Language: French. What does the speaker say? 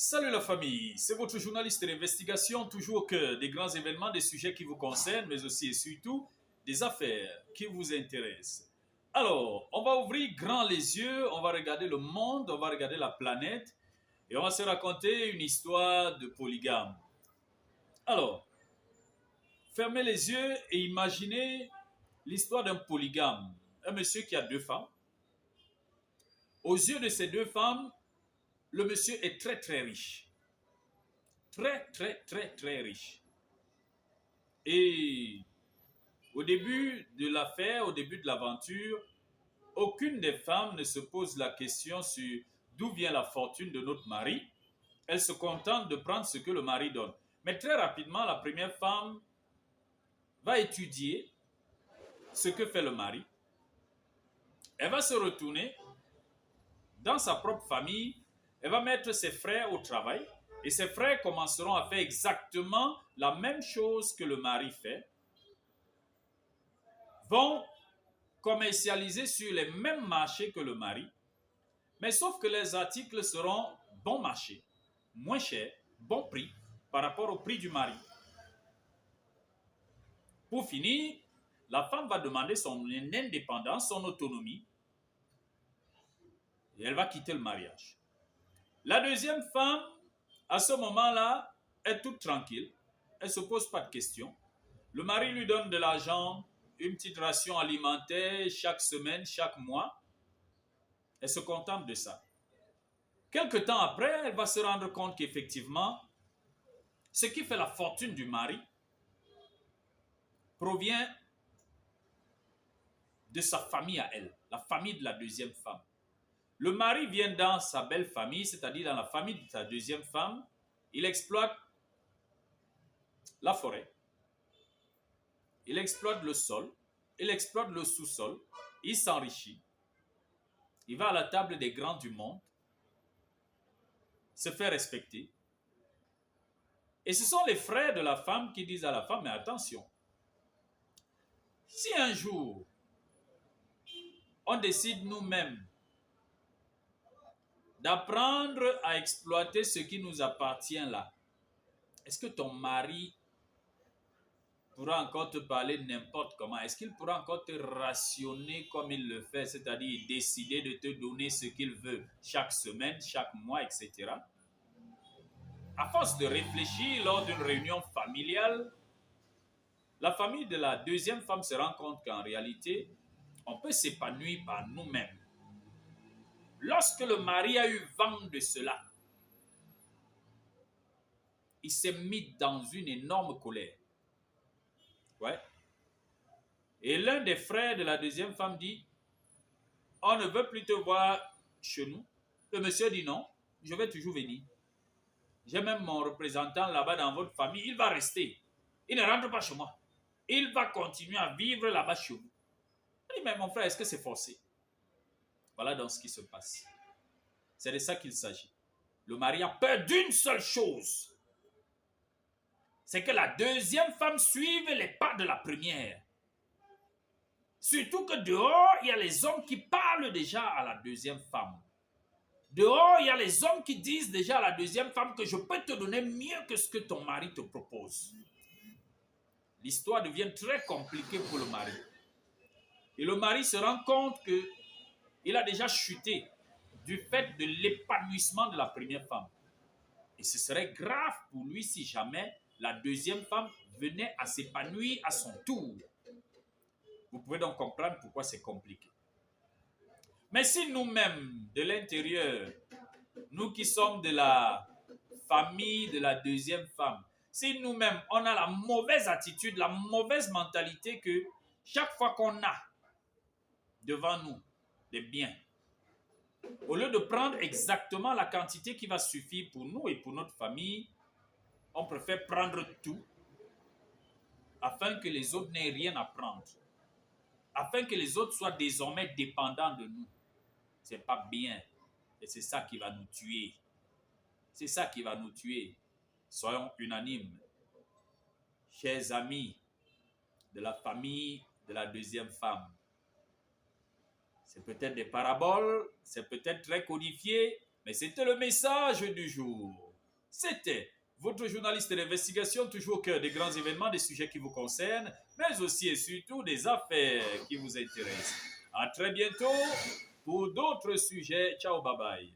Salut la famille, c'est votre journaliste d'investigation, toujours au cœur des grands événements, des sujets qui vous concernent, mais aussi et surtout des affaires qui vous intéressent. Alors, on va ouvrir grand les yeux, on va regarder le monde, on va regarder la planète, et on va se raconter une histoire de polygame. Alors, fermez les yeux et imaginez l'histoire d'un polygame, un monsieur qui a deux femmes. Aux yeux de ces deux femmes, le monsieur est très très riche. Très riche. Et au début de l'affaire, au début de l'aventure, aucune des femmes ne se pose la question sur d'où vient la fortune de notre mari. Elle se contente de prendre ce que le mari donne. Mais très rapidement, la première femme va étudier ce que fait le mari. Elle va se retourner dans sa propre famille. Elle va mettre ses frères au travail. Et ses frères commenceront à faire exactement la même chose que le mari fait. Vont commercialiser sur les mêmes marchés que le mari. Mais sauf que les articles seront bon marché, moins chers, bon prix par rapport au prix du mari. Pour finir, la femme va demander son indépendance, son autonomie. Et elle va quitter le mariage. La deuxième femme, à ce moment-là, est toute tranquille. Elle ne se pose pas de questions. Le mari lui donne de l'argent, une petite ration alimentaire chaque semaine, chaque mois. Elle se contente de ça. Quelque temps après, elle va se rendre compte qu'effectivement, ce qui fait la fortune du mari provient de sa famille à elle, la famille de la deuxième femme. Le mari vient dans sa belle famille, c'est-à-dire dans la famille de sa deuxième femme, il exploite la forêt, il exploite le sol, il exploite le sous-sol, il s'enrichit, il va à la table des grands du monde, se fait respecter. Et ce sont les frères de la femme qui disent à la femme, mais attention, si un jour on décide nous-mêmes d'apprendre à exploiter ce qui nous appartient là, est-ce que ton mari pourra encore te parler n'importe comment? Est-ce qu'il pourra encore te rationner comme il le fait, c'est-à-dire décider de te donner ce qu'il veut chaque semaine, chaque mois, etc. À force de réfléchir lors d'une réunion familiale, la famille de la deuxième femme se rend compte qu'en réalité, on peut s'épanouir par nous-mêmes. Lorsque le mari a eu vent de cela, il s'est mis dans une énorme colère. Ouais. Et l'un des frères de la deuxième femme dit, on ne veut plus te voir chez nous. Le monsieur dit non, je vais toujours venir. J'ai même mon représentant là-bas dans votre famille, il va rester. Il ne rentre pas chez moi. Il va continuer à vivre là-bas chez vous. Il dit, mais mon frère, est-ce que c'est forcé? Voilà donc ce qui se passe. C'est de ça qu'il s'agit. Le mari a peur d'une seule chose. C'est que la deuxième femme suive les pas de la première. Surtout que dehors, il y a les hommes qui parlent déjà à la deuxième femme. Dehors, il y a les hommes qui disent déjà à la deuxième femme que je peux te donner mieux que ce que ton mari te propose. L'histoire devient très compliquée pour le mari. Et le mari se rend compte qu'il a déjà chuté du fait de l'épanouissement de la première femme. Et ce serait grave pour lui si jamais la deuxième femme venait à s'épanouir à son tour. Vous pouvez donc comprendre pourquoi c'est compliqué. Mais si nous-mêmes, de l'intérieur, nous qui sommes de la famille de la deuxième femme, si nous-mêmes, on a la mauvaise attitude, la mauvaise mentalité que chaque fois qu'on a devant nous des biens, au lieu de prendre exactement la quantité qui va suffire pour nous et pour notre famille, on préfère prendre tout afin que les autres n'aient rien à prendre. Afin que les autres soient désormais dépendants de nous. Ce n'est pas bien. Et c'est ça qui va nous tuer. C'est ça qui va nous tuer. Soyons unanimes. Chers amis de la famille de la deuxième femme. C'est peut-être des paraboles, c'est peut-être très codifié, mais c'était le message du jour. C'était votre journaliste d'investigation, toujours au cœur des grands événements, des sujets qui vous concernent, mais aussi et surtout des affaires qui vous intéressent. À très bientôt pour d'autres sujets. Ciao, bye bye.